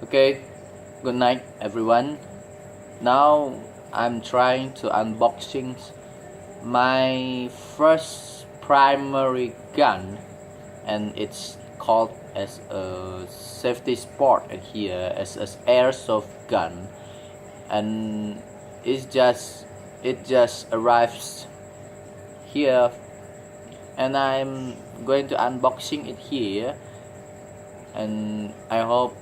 Okay, good night everyone. Now I'm trying to unboxing my first primary gun, and it's called as a safety sport here as airsoft gun, and it just arrives here, and I'm going to unboxing it here, and I hope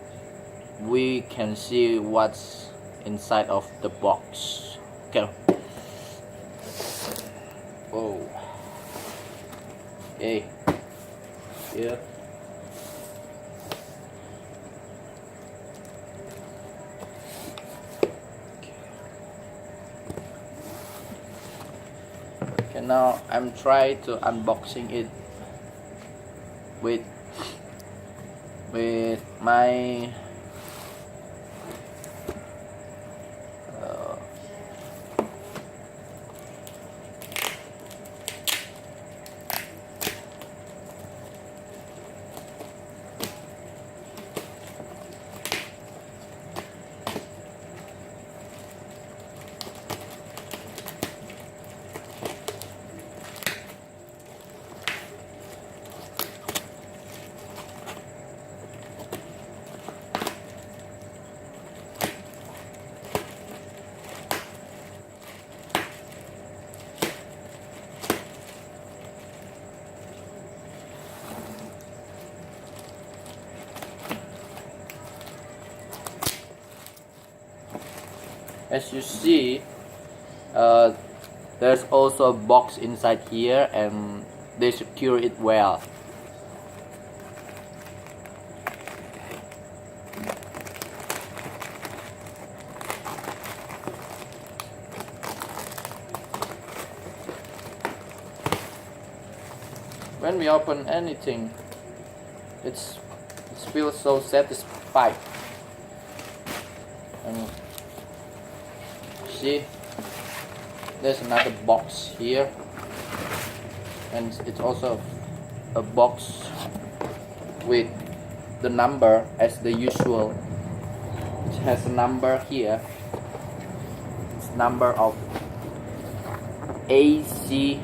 we can see what's inside of the box. Okay. Oh. Okay. Here. Okay, now I'm trying to unboxing it with my as you see, there's also a box inside here, and they secure it well. When we open anything, it feels so satisfied. And see, there's another box here, and it's also a box with the number as the usual. It has a number here. It's number of AC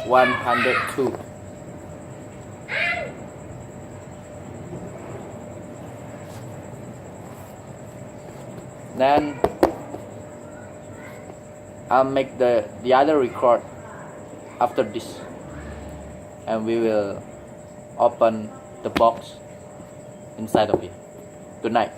102. Then I'll make the other record after this, and we will open the box inside of it. Good night.